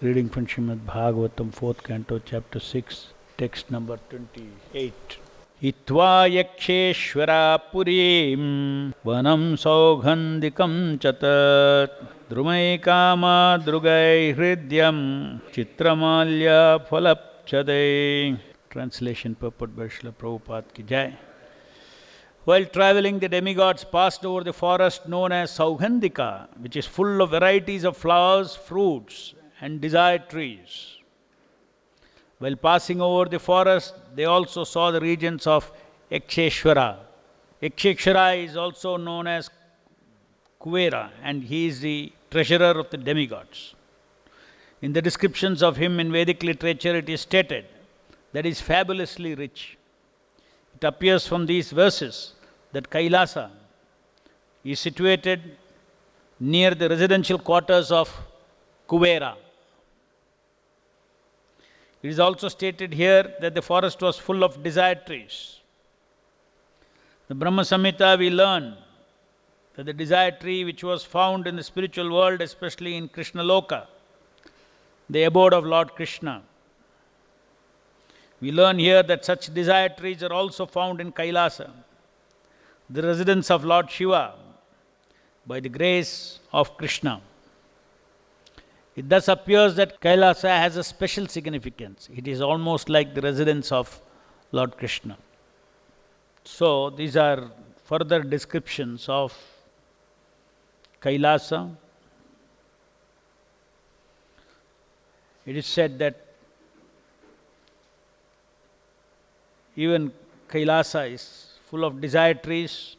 Reading from Srimad Bhagavatam, 4th Canto, Chapter 6, text number 28. Hitva yaksheshwara purim vanam saughandikam chatat drumai kama drugai hridyam chitramalya phalapchade. Translation purport by Srila Prabhupada ki jai. While traveling, the demigods passed over the forest known as Saughandika, which is full of varieties of flowers, fruits, and desired trees. While passing over the forest, they also saw the regions of Yaksheshwara. Yaksheshwara is also known as Kuvera, and he is the treasurer of the demigods. In the descriptions of him in Vedic literature, it is stated that he is fabulously rich. It appears from these verses that Kailasa is situated near the residential quarters of Kuvera. It is also stated here that the forest was full of desired trees. The Brahma Samhita we learn that the desired tree which was found in the spiritual world, especially in Krishna Loka, the abode of Lord Krishna. We learn here that such desired trees are also found in Kailasa, the residence of Lord Shiva, by the grace of Krishna. It thus appears that Kailasa has a special significance. It is almost like the residence of Lord Krishna. So, these are further descriptions of Kailasa. It is said that even Kailasa is full of desired trees.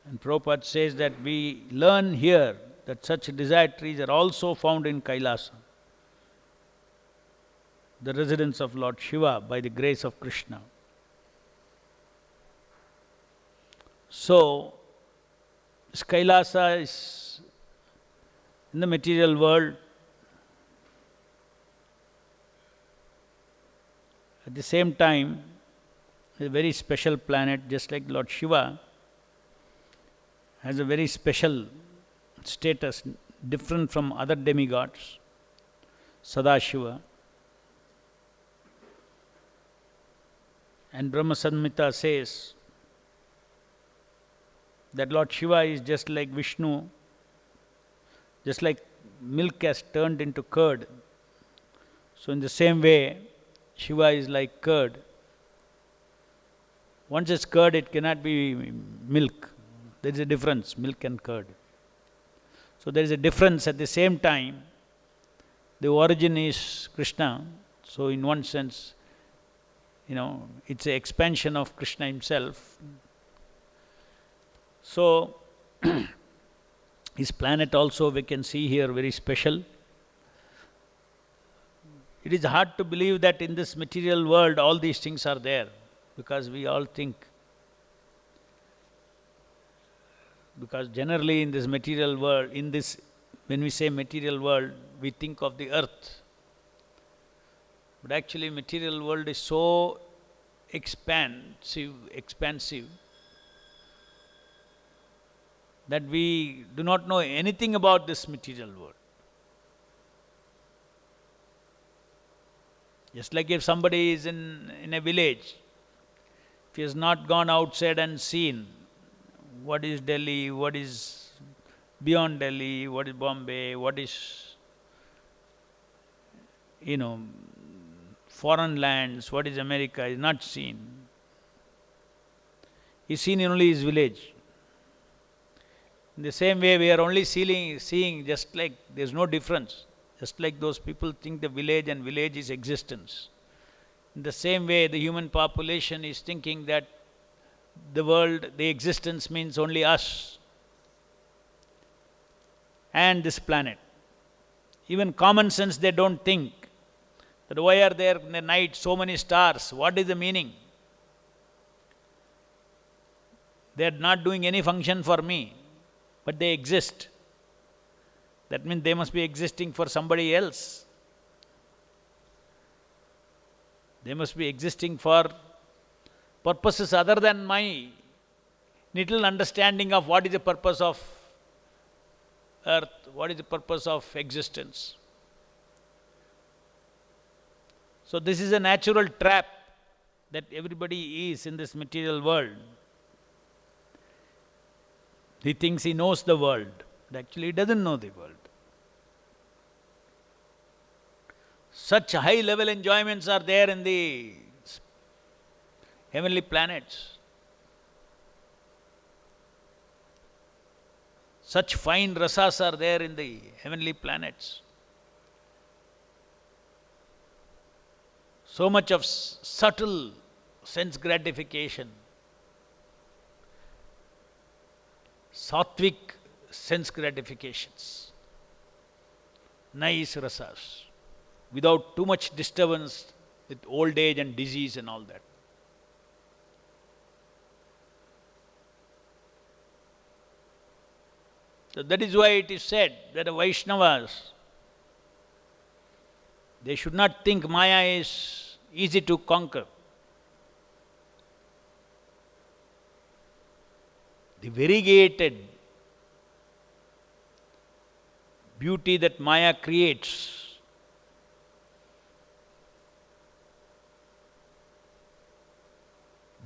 And Prabhupada says that we learn here that such desired trees are also found in Kailasa, the residence of Lord Shiva by the grace of Krishna. So, this Kailasa is in the material world. At the same time, a very special planet, just like Lord Shiva has a very special status, different from other demigods, Sadashiva. And Brahma Samhita says that Lord Shiva is just like Vishnu, just like milk has turned into curd. So in the same way, Shiva is like curd. Once it's curd, it cannot be milk. There is a difference, milk and curd. So there is a difference. At the same time, the origin is Krishna. So in one sense, it's an expansion of Krishna himself. So his planet also we can see here very special. It is hard to believe that in this material world all these things are there, because we all think, because generally in this material world, when we say material world, we think of the earth. But actually material world is so expansive, that we do not know anything about this material world. Just like if somebody is in a village, if he has not gone outside and seen what is Delhi, what is beyond Delhi, what is Bombay, what is, foreign lands, what is America, is not seen. He's seen in only his village. In the same way, we are only seeing just like there's no difference. Just like those people think the village and village is existence. In the same way, the human population is thinking that the world, the existence means only us and this planet. Even common sense, they don't think that why are there in the night so many stars? What is the meaning? They are not doing any function for me, but they exist. That means they must be existing for somebody else. They must be existing for purposes other than my little understanding of what is the purpose of earth, what is the purpose of existence. So this is a natural trap that everybody is in this material world. He thinks he knows the world, but actually he doesn't know the world. Such high-level enjoyments are there in the heavenly planets. Such fine rasas are there in the heavenly planets. So much of subtle sense gratification, sattvic sense gratifications, nice rasas, without too much disturbance with old age and disease and all that. So that is why it is said that the Vaishnavas, they should not think Maya is easy to conquer. The variegated beauty that Maya creates,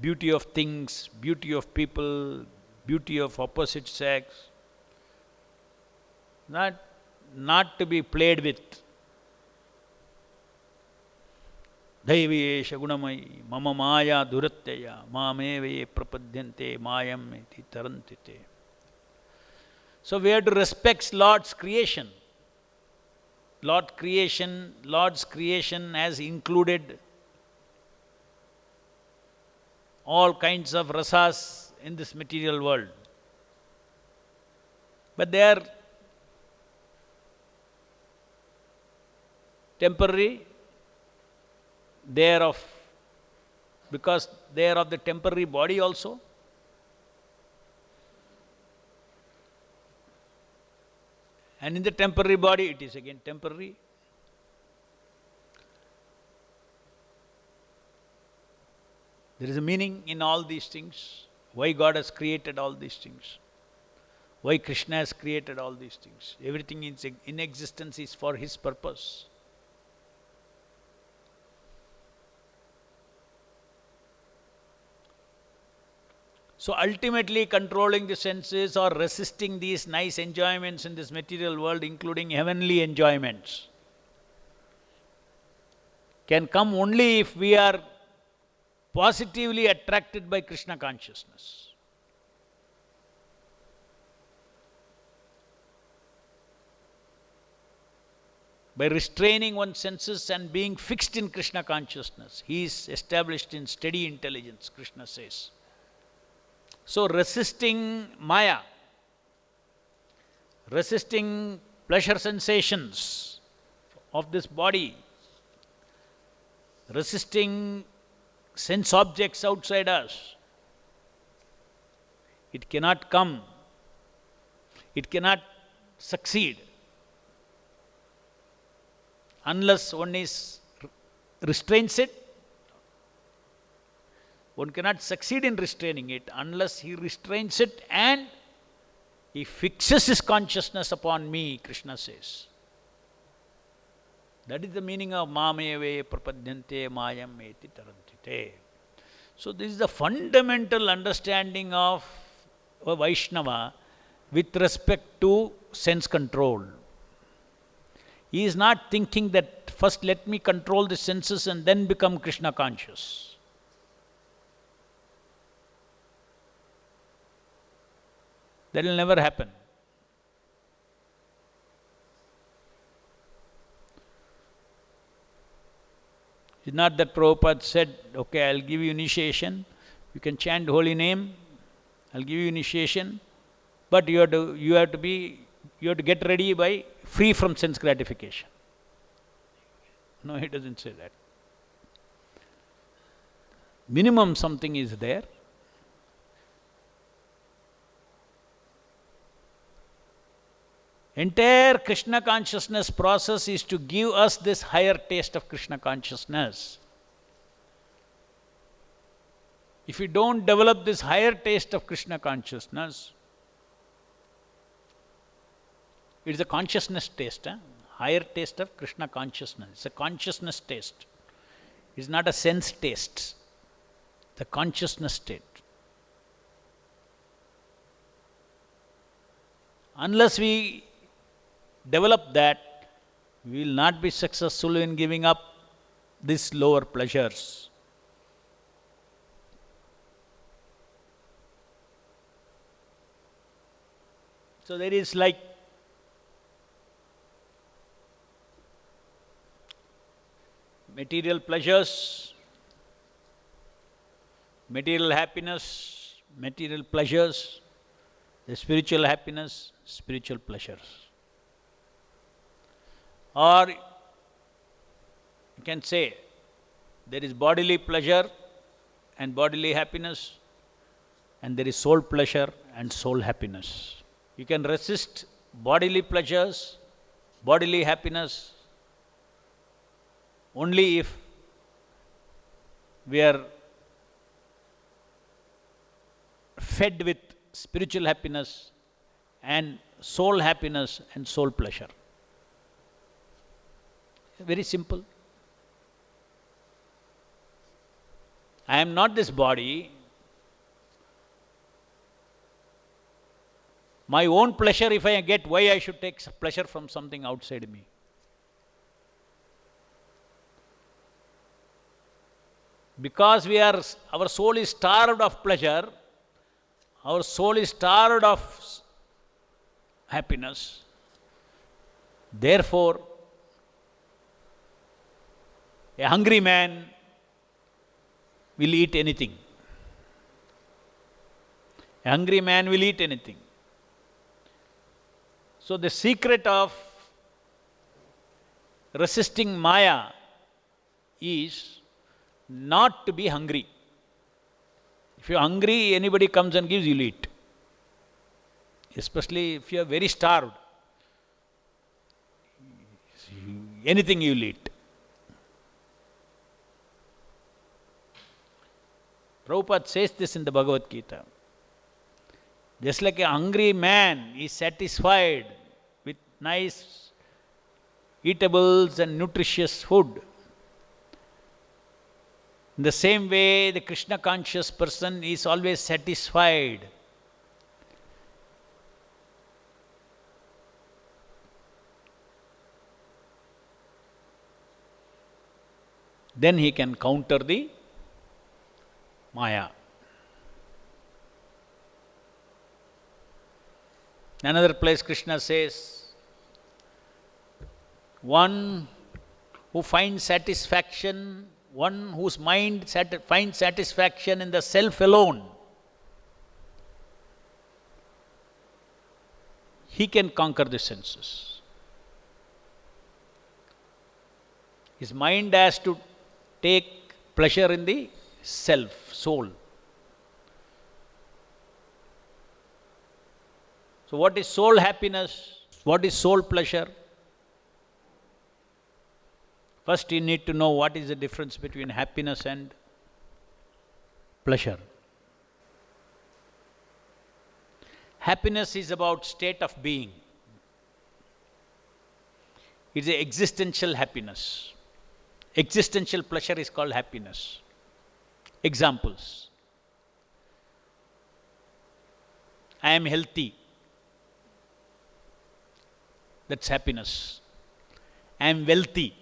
beauty of things, beauty of people, beauty of opposite sex, not to be played with. Daiviyesha gunamai mama maya duratyaya mameve prapadyante mayam iti tarantite. So we have to respect Lord's creation. Lord's creation has included all kinds of rasas in this material world. But they are temporary, because they are of the temporary body also. And in the temporary body, it is again temporary. There is a meaning in all these things. Why God has created all these things. Why Krishna has created all these things. Everything in existence is for His purpose. So ultimately controlling the senses or resisting these nice enjoyments in this material world, including heavenly enjoyments, can come only if we are positively attracted by Krishna consciousness. By restraining one's senses and being fixed in Krishna consciousness, he is established in steady intelligence, Krishna says. So resisting Maya, resisting pleasure sensations of this body, resisting sense objects outside us, it cannot come, it cannot succeed unless one restrains it. One cannot succeed in restraining it unless he restrains it and he fixes his consciousness upon me, Krishna says. That is the meaning of mameve prapadyante mayam eti tarantite. So this is the fundamental understanding of a Vaishnava with respect to sense control. He is not thinking that first let me control the senses and then become Krishna conscious. That will never happen. It's not that Prabhupada said, okay, I'll give you initiation, you can chant holy name, I'll give you initiation, but you have to get ready by free from sense gratification. No, he doesn't say that. Minimum something is there. Entire Krishna consciousness process is to give us this higher taste of Krishna consciousness. If you don't develop this higher taste of Krishna consciousness, it is a consciousness taste, higher taste of Krishna consciousness. It's a consciousness taste. It's not a sense taste. It's a consciousness state. Unless we develop that, we will not be successful in giving up these lower pleasures. So there is like material pleasures, material happiness, material pleasures, the spiritual happiness, spiritual pleasures. Or you can say there is bodily pleasure and bodily happiness, and there is soul pleasure and soul happiness. You can resist bodily pleasures, bodily happiness, only if we are fed with spiritual happiness and soul happiness and soul pleasure. Very simple. I am not this body. My own pleasure, if I get, why I should take pleasure from something outside me? Because our soul is starved of pleasure, our soul is starved of happiness. Therefore, a hungry man will eat anything. A hungry man will eat anything. So the secret of resisting Maya is not to be hungry. If you are hungry, anybody comes and gives, you'll eat. Especially if you are very starved. Anything you'll eat. Prabhupada says this in the Bhagavad Gita. Just like a hungry man is satisfied with nice eatables and nutritious food, in the same way, the Krishna conscious person is always satisfied. Then he can counter the Maya. In another place, Krishna says, one who finds satisfaction, one whose mind finds satisfaction in the self alone, he can conquer the senses. His mind has to take pleasure in the self, soul. So what is soul happiness? What is soul pleasure? First you need to know what is the difference between happiness and pleasure. Happiness is about state of being. It's an existential happiness. Existential pleasure is called happiness. Examples. I am healthy. That's happiness. I am wealthy.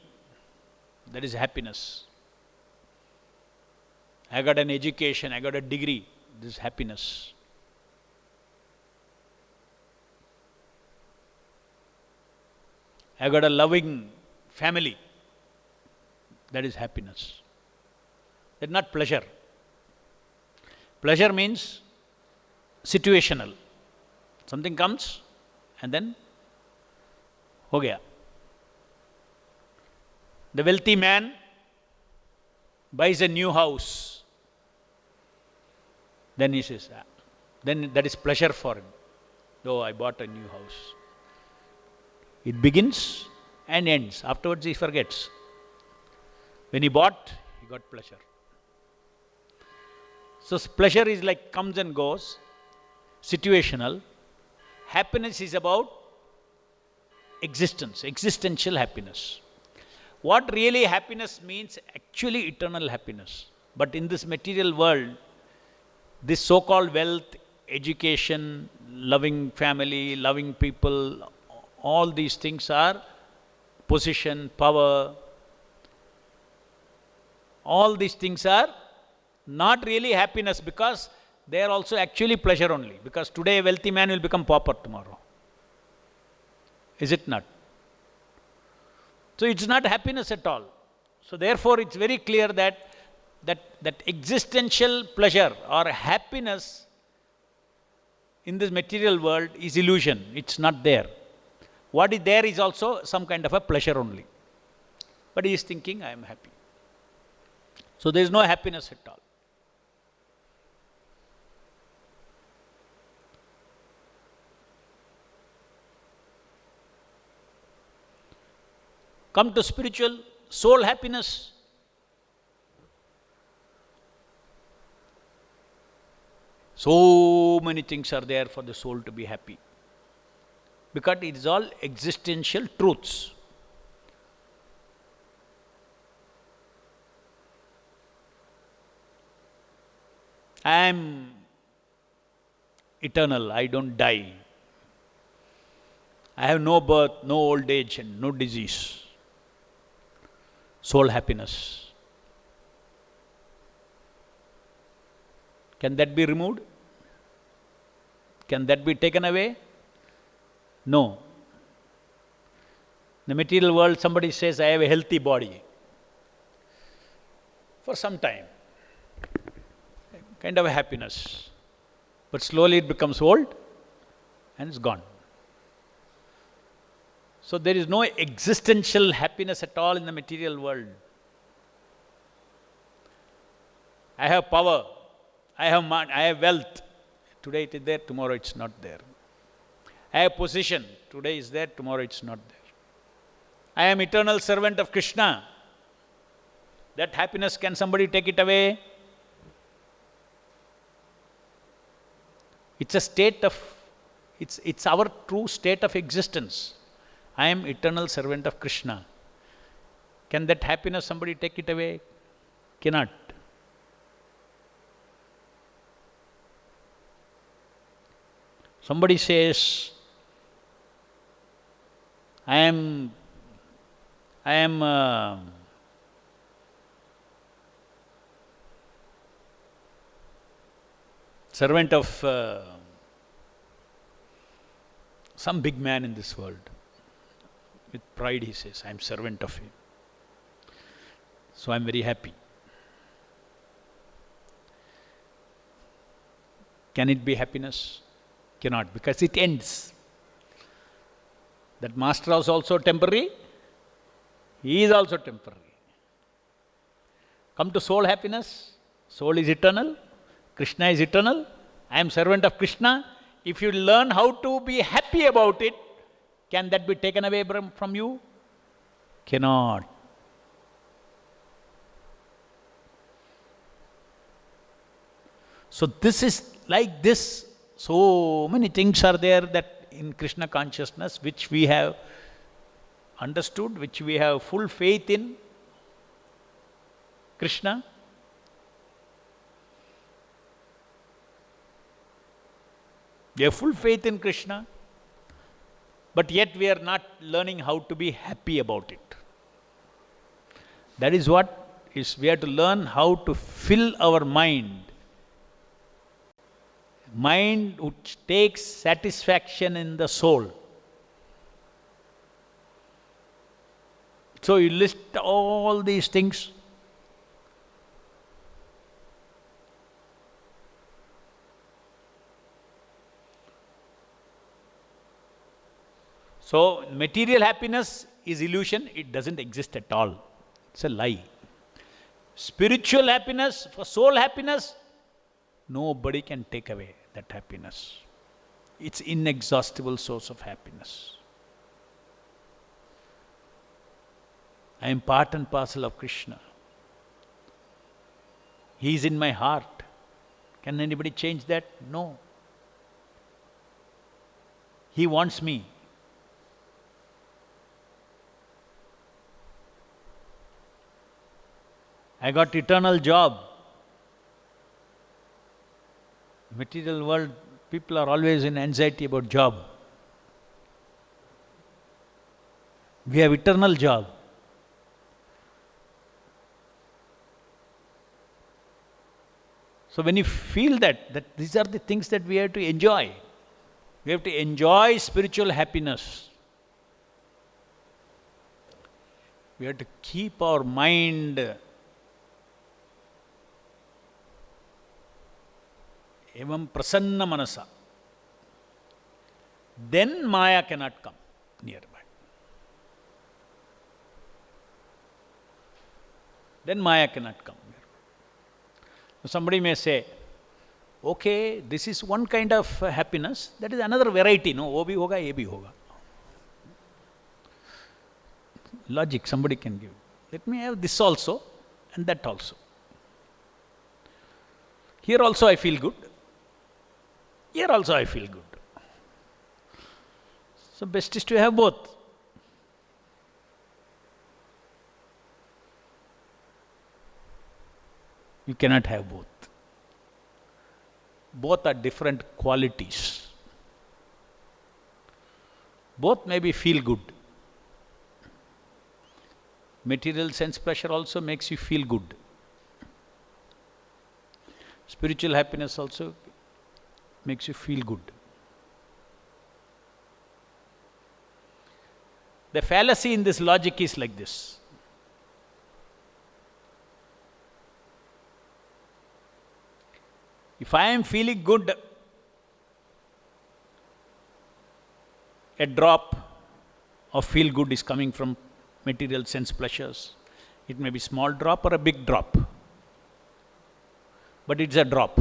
That is happiness. I got an education, I got a degree. This is happiness. I got a loving family. That is happiness. That's not pleasure. Pleasure means situational. Something comes and then ho gaya. The wealthy man buys a new house. Then he says, then that is pleasure for him. Oh, I bought a new house. It begins and ends. Afterwards he forgets. When he bought, he got pleasure. So pleasure is like comes and goes, situational. Happiness is about existence, existential happiness. What really happiness means, actually eternal happiness. But in this material world, this so-called wealth, education, loving family, loving people, all these things are position, power. All these things are not really happiness, because they are also actually pleasure only. Because today a wealthy man will become pauper tomorrow. Is it not? So it's not happiness at all. So therefore it's very clear that existential pleasure or happiness in this material world is illusion. It's not there. What is there is also some kind of a pleasure only. But he is thinking, I am happy. So there is no happiness at all. Come to spiritual, soul happiness. So many things are there for the soul to be happy. Because it is all existential truths. I am eternal, I don't die. I have no birth, no old age, and no disease. Soul happiness. Can that be removed? Can that be taken away? No. In the material world, somebody says, I have a healthy body. For some time. Kind of a happiness. But slowly it becomes old and it's gone. So there is no existential happiness at all in the material world. I have power, I have wealth. Today it is there, tomorrow it's not there. I have position, today is there, tomorrow it's not there. I am eternal servant of Krishna. That happiness, can somebody take it away? It's a state of, it's our true state of existence. I am eternal servant of Krishna. Can that happiness somebody take it away? Cannot. Somebody says, I am servant of some big man in this world. With pride he says, I am servant of him. So I am very happy. Can it be happiness? Cannot, because it ends. That master was also temporary. He is also temporary. Come to soul happiness. Soul is eternal. Krishna is eternal. I am servant of Krishna. If you learn how to be happy about it, can that be taken away from you? Cannot. So this is like this. So many things are there that in Krishna consciousness which we have understood, which we have full faith in Krishna. We have full faith in Krishna, but yet we are not learning how to be happy about it. That is what is, we have to learn how to fill our mind which takes satisfaction in the soul. So you list all these things. So material happiness is illusion, it doesn't exist at all. It's a lie. Spiritual happiness, for soul happiness, nobody can take away that happiness. It's inexhaustible source of happiness. I am part and parcel of Krishna. He is in my heart. Can anybody change that? No. He wants me. I got eternal job. Material world, people are always in anxiety about job. We have eternal job. So when you feel that these are the things that we have to enjoy. We have to enjoy spiritual happiness. We have to keep our mind evam prasanna manasa. Then Maya cannot come nearby. Then Maya cannot come. Somebody may say, okay, this is one kind of happiness, that is another variety, no? O bhi hoga, ye bhi hoga. Logic somebody can give. Let me have this also and that also. Here also I feel good. Here also I feel good. So best is to have both. You cannot have both. Both are different qualities. Both maybe feel good. Material sense pleasure also makes you feel good. Spiritual happiness also makes you feel good. The fallacy in this logic is like this. If I am feeling good, a drop of feel good is coming from material sense pleasures. It may be small drop or a big drop, but it's a drop.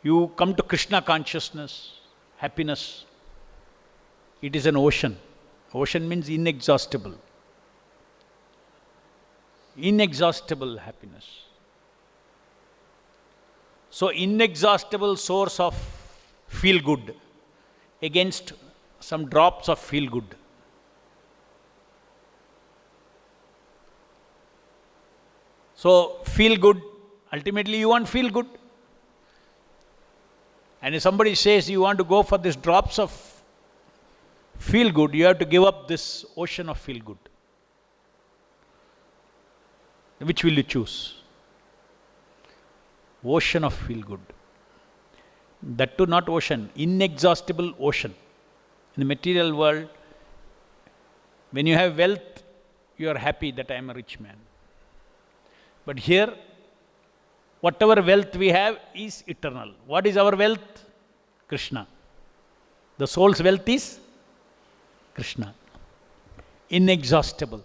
You come to Krishna consciousness, happiness. It is an ocean. Ocean means inexhaustible. Inexhaustible happiness. So inexhaustible source of feel good against some drops of feel good. So feel good, ultimately you want feel good. And if somebody says you want to go for these drops of feel good, you have to give up this ocean of feel good. Which will you choose? Ocean of feel good. That too not ocean, inexhaustible ocean. In the material world, when you have wealth, you are happy that I am a rich man. But here, whatever wealth we have is eternal. What is our wealth? Krishna. The soul's wealth is Krishna. Inexhaustible.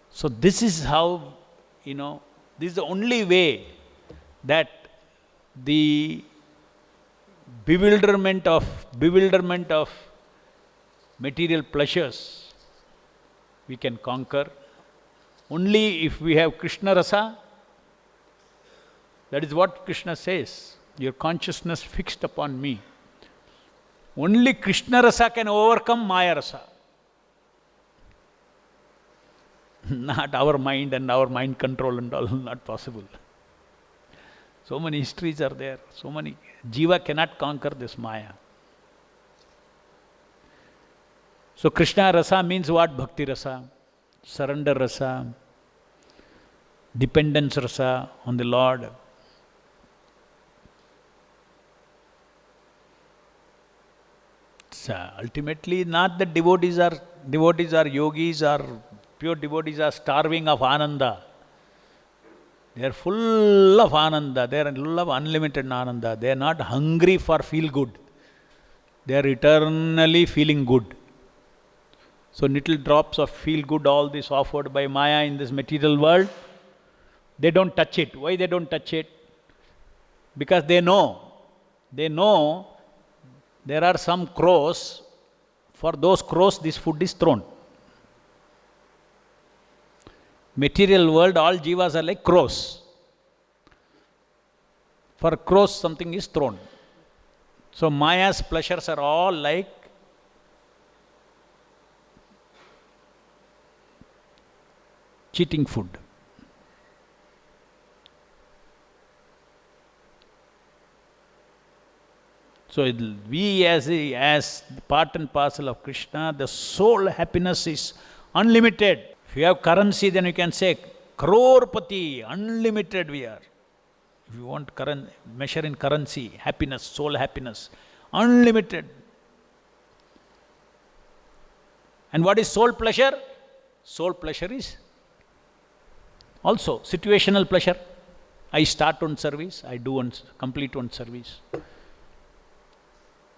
So this is how, this is the only way that the bewilderment of material pleasures we can conquer. Only if we have Krishna rasa. That is what Krishna says. Your consciousness fixed upon me. Only Krishna rasa can overcome Maya rasa. Not our mind and our mind control and all, not possible. So many histories are there. So many. Jiva cannot conquer this Maya. So Krishna rasa means what? Bhakti rasa, surrender rasa, dependence rasa on the Lord. So ultimately not that devotees are yogis or pure devotees are starving of ananda. They are full of ananda. They are full of unlimited ananda. They are not hungry for feel good. They are eternally feeling good. So little drops of feel good, all this offered by Maya in this material world, they don't touch it. Why they don't touch it? Because they know there are some crows. For those crows this food is thrown. Material world, all jivas are like crows. For crows, something is thrown. So Maya's pleasures are all like cheating food. So we as part and parcel of Krishna, the soul happiness is unlimited. If you have currency, then you can say crorepati, unlimited we are. If you want measure in currency, happiness, soul happiness, unlimited. And what is soul pleasure? Soul pleasure is also situational pleasure. I start one service, I do complete one service.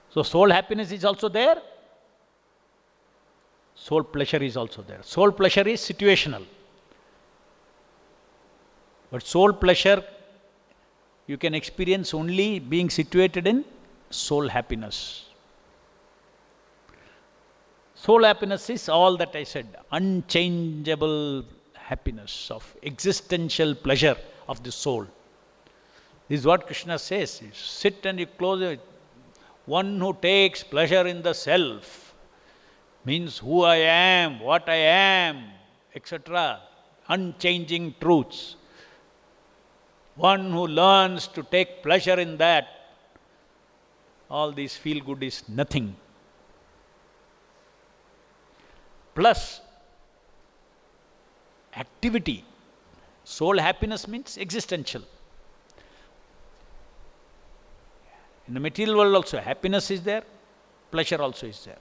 So soul happiness is also there. Soul pleasure is also there. Soul pleasure is situational. But soul pleasure you can experience only being situated in soul happiness. Soul happiness is all that I said, unchangeable happiness of existential pleasure of the soul. This is what Krishna says. You sit and you close it. One who takes pleasure in the self means who I am, what I am, etc. Unchanging truths. One who learns to take pleasure in that, all this feel good is nothing. Plus, activity. Soul happiness means existential. In the material world also, happiness is there, pleasure also is there.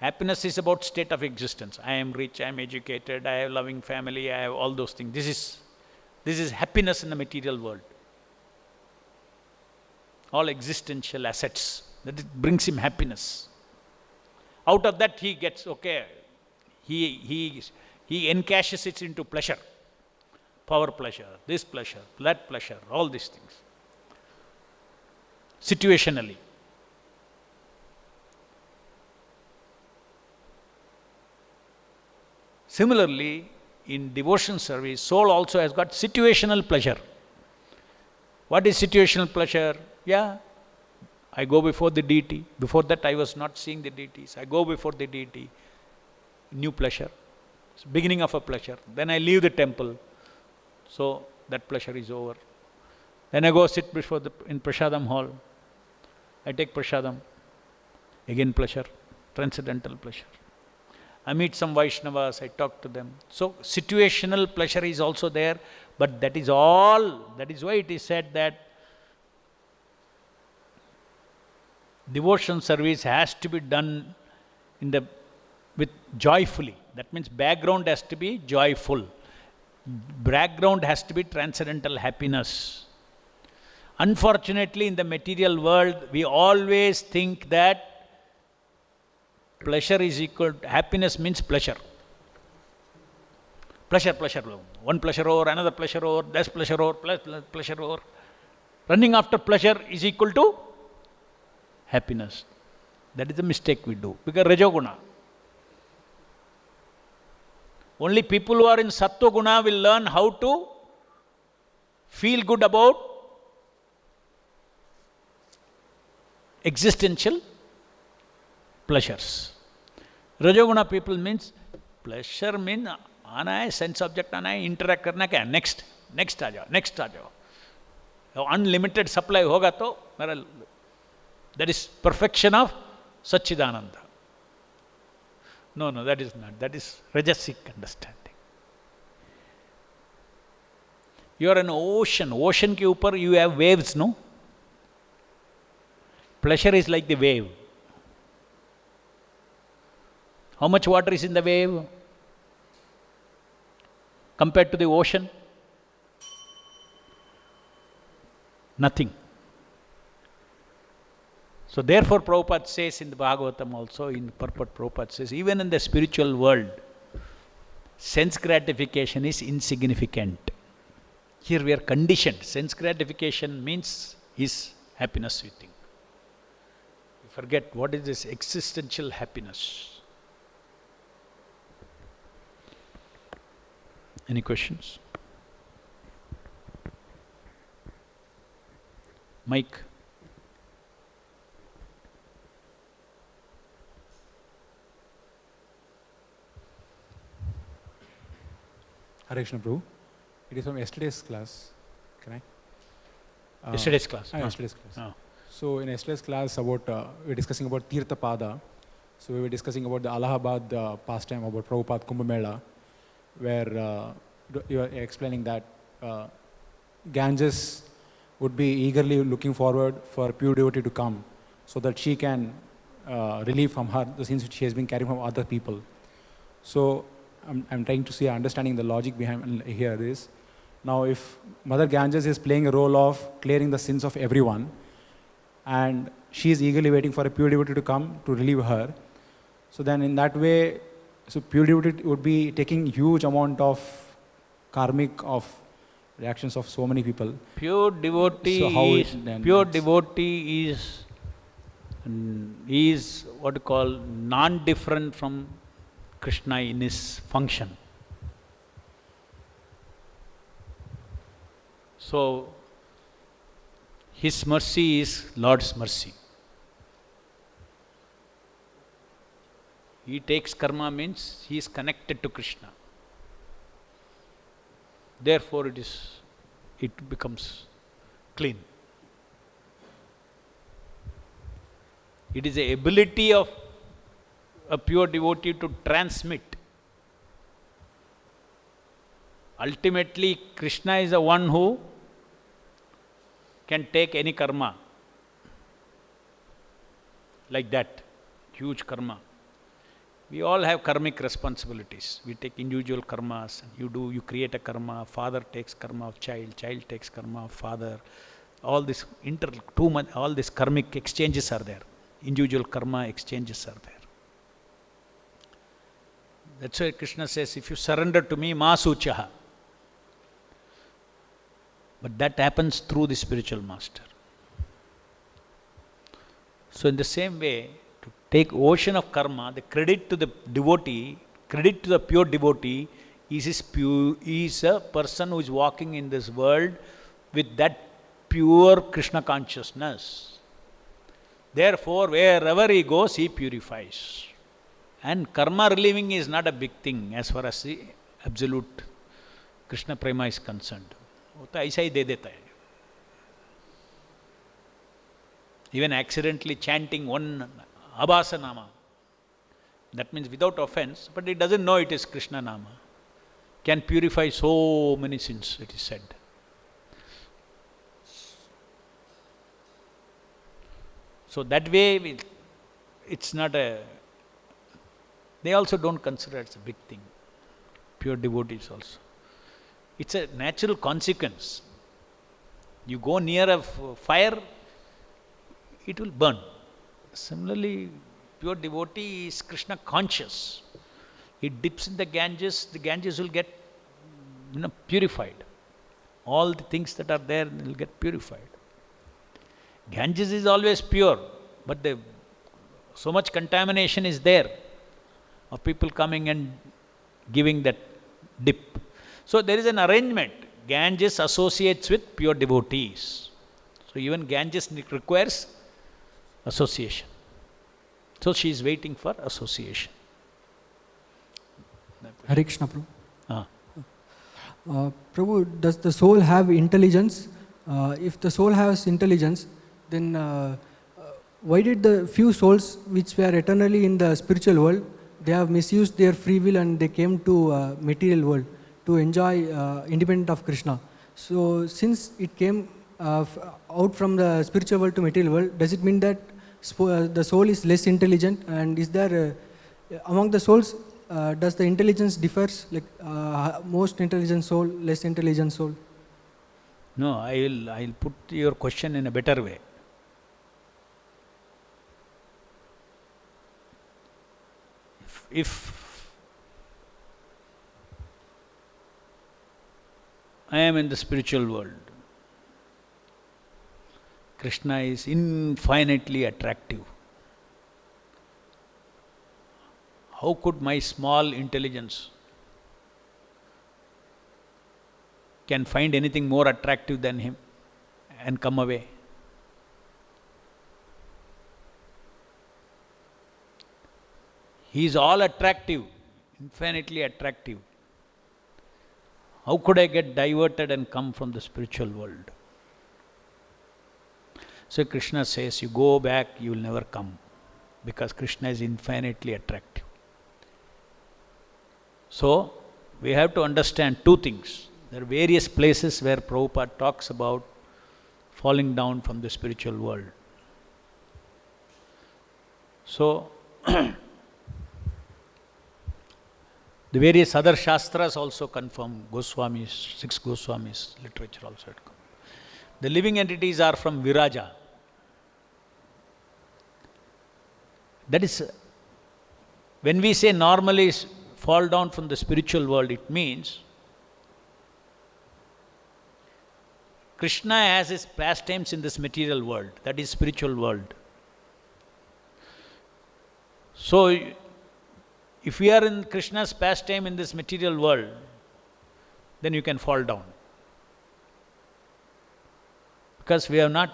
Happiness is about state of existence. I am rich, I am educated, I have loving family, I have all those things. This is happiness in the material world. All existential assets. That brings him happiness. Out of that he gets, okay, he encashes it into pleasure. Power pleasure, this pleasure, that pleasure, all these things. Situationally. Similarly, in devotion service, soul also has got situational pleasure. What is situational pleasure? Yeah, I go before the deity. Before that I was not seeing the deities. I go before the deity. New pleasure. It's beginning of a pleasure. Then I leave the temple. So that pleasure is over. Then I go sit in Prasadam hall. I take Prasadam. Again pleasure. Transcendental pleasure. I meet some Vaishnavas, I talk to them. So situational pleasure is also there, but that is all. That is why it is said that devotion service has to be done with joyfully. That means background has to be joyful. Background has to be transcendental happiness. Unfortunately, in the material world, we always think that pleasure is equal to happiness means pleasure. Pleasure. One pleasure over, another pleasure over, less pleasure over, pleasure over. Running after pleasure is equal to happiness. That is the mistake we do. Because Rajoguna. Only people who are in Sattva Guna will learn how to feel good about existential pleasures. Rajoguna people means pleasure means आना है, sense object आना है, interact करना क्या, next आ जाओ. Unlimited supply होगा तो मेरा that is perfection of Satchidananda. No, that is not. That is rajasic understanding. You are an ocean. Ocean के ऊपर you have waves, no? Pleasure is like the wave. How much water is in the wave compared to the ocean? Nothing. So therefore Prabhupada says in the Bhagavatam also, in purport Prabhupada says, even in the spiritual world, sense gratification is insignificant. Here we are conditioned. Sense gratification is happiness, we think. We forget what is this existential happiness. Any questions? Mike. Hare Krishna Prabhu. It is from yesterday's class. Can I? Yesterday's class. Yesterday's class. Oh. So in yesterday's class, about we're discussing about Tirtha Pada. So we were discussing about the Allahabad pastime about Prabhupada Kumbh Mela, where you are explaining that Ganges would be eagerly looking forward for a pure devotee to come, so that she can relieve from her the sins which she has been carrying from other people. So I'm trying to see, understanding the logic behind here is, now if Mother Ganges is playing a role of clearing the sins of everyone, and she is eagerly waiting for a pure devotee to come to relieve her, so then in that way, so pure devotee would be taking huge amount of karmic of reactions of so many people. Pure devotee So how is, is what you call non-different from Krishna in his function. So his mercy is Lord's mercy. He takes karma means he is connected to Krishna. Therefore it becomes clean. It is the ability of a pure devotee to transmit. Ultimately, Krishna is the one who can take any karma. Like that, huge karma. We all have karmic responsibilities. We take individual karmas. You create a karma. Father takes karma of child. Child takes karma of father. All this all these karmic exchanges are there. Individual karma exchanges are there. That's why Krishna says, if you surrender to me, ma suchaha. But that happens through the spiritual master. So in the same way, to take ocean of karma, the credit to the devotee, credit to the pure devotee, is a person who is walking in this world with that pure Krishna consciousness. Therefore, wherever he goes, he purifies. And karma relieving is not a big thing as far as the absolute Krishna prema is concerned. वो तो ऐसा ही दे देता है. Even accidentally chanting one Abhasa Nama, that means without offense, but it doesn't know it is Krishna Nama, can purify so many sins, it is said. So that way, it's not a, they also don't consider it's a big thing, pure devotees also. It's a natural consequence. You go near a fire, it will burn. Similarly, pure devotee is Krishna conscious. He dips in the Ganges will get purified. All the things that are there will get purified. Ganges is always pure, but so much contamination is there of people coming and giving that dip. So there is an arrangement. Ganges associates with pure devotees. So even Ganges requires association. So she is waiting for association. Hare Krishna, Prabhu. Ah. Prabhu, does the soul have intelligence? If the soul has intelligence, then why did the few souls which were eternally in the spiritual world, they have misused their free will and they came to material world to enjoy independent of Krishna? So since it came out from the spiritual world to material world, does it mean that the soul is less intelligent? And is there among the souls, does the intelligence differs, like most intelligent soul, less intelligent soul? No, I'll put your question in a better way. If I am in the spiritual world, Krishna is infinitely attractive. How could my small intelligence can find anything more attractive than him and come away. He is all attractive, infinitely attractive. How could I get diverted and come from the spiritual world? So Krishna says, you go back, you will never come, because Krishna is infinitely attractive. So we have to understand two things. There are various places where Prabhupada talks about falling down from the spiritual world. So the various other Shastras also confirm, Goswamis, 6 Goswamis, literature also. The living entities are from Viraja. That is, when we say normally fall down from the spiritual world, it means Krishna has his pastimes in this material world, that is spiritual world. So, if we are in Krishna's pastime in this material world, then you can fall down. Because we are not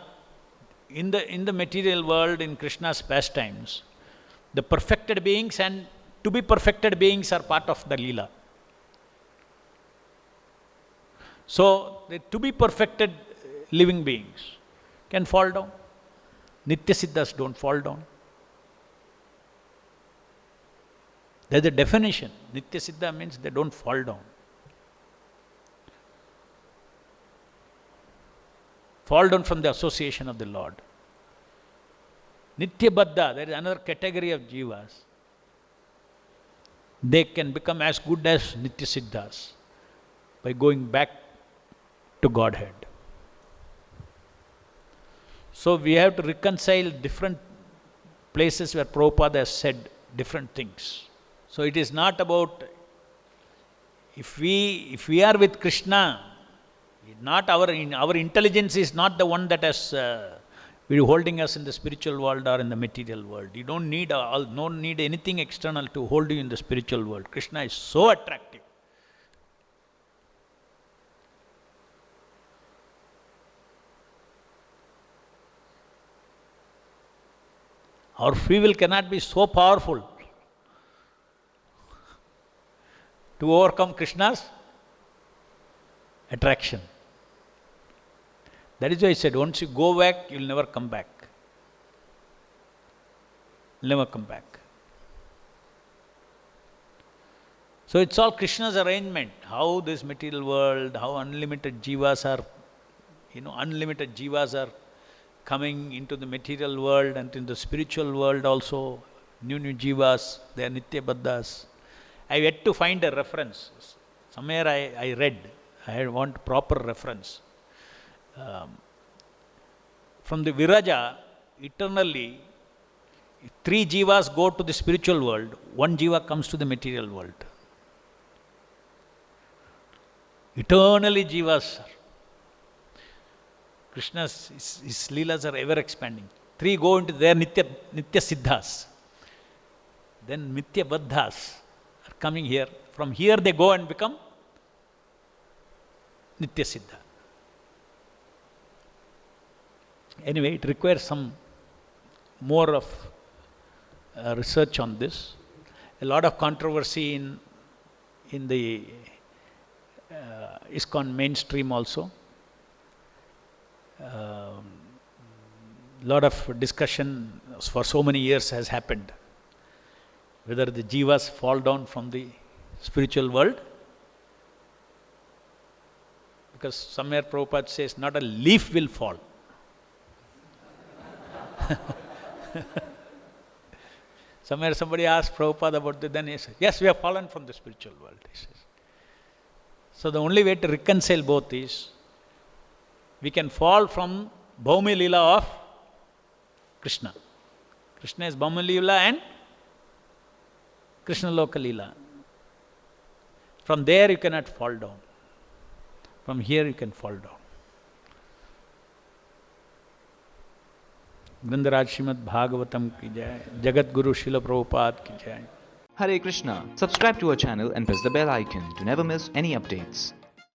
in the material world, in Krishna's pastimes, the perfected beings and to be perfected beings are part of the Leela. So, the to be perfected living beings can fall down. Nitya Siddhas don't fall down. There's a definition. Nitya Siddha means they don't fall down. Fall down from the association of the Lord. Nitya Baddha, there is another category of jivas. They can become as good as Nitya Siddhas by going back to Godhead. So we have to reconcile different places where Prabhupada has said different things. So it is not about, if we are with Krishna, not our intelligence is not the one that has holding us in the spiritual world or in the material world. You don't need anything external to hold you in the spiritual world. Krishna is so attractive. Our free will cannot be so powerful to overcome Krishna's attraction. That is why I said, once you go back, you'll never come back. You'll never come back. So it's all Krishna's arrangement. How this material world, how unlimited jivas are coming into the material world and in the spiritual world also. New jivas, they are Nitya Baddhas. I have yet to find a reference. Somewhere I read, I want proper reference. From the Viraja, eternally, 3 jivas go to the spiritual world, 1 jiva comes to the material world. Eternally jivas are. Krishna's his leelas are ever expanding. 3 go into their Nitya Siddhas. Then Nitya Baddhas are coming here. From here they go and become Nitya Siddha. Anyway, it requires some more of research on this. A lot of controversy in the ISKCON mainstream also. Lot of discussion for so many years has happened. Whether the jivas fall down from the spiritual world. Because somewhere Prabhupada says, not a leaf will fall. Somewhere somebody asked Prabhupada about it, then he said, yes, we have fallen from the spiritual world, he says. So the only way to reconcile both is, we can fall from Bhaumi Leela of Krishna. Krishna is Bhaumi Leela and Krishna Loka Leela. From there you cannot fall down. From here you can fall down. Grandaraj Srimad Bhagavatam ki jai, Jagat Guru Srila Prabhupada ki jai. Hare Krishna. Subscribe to our channel and press the bell icon to never miss any updates.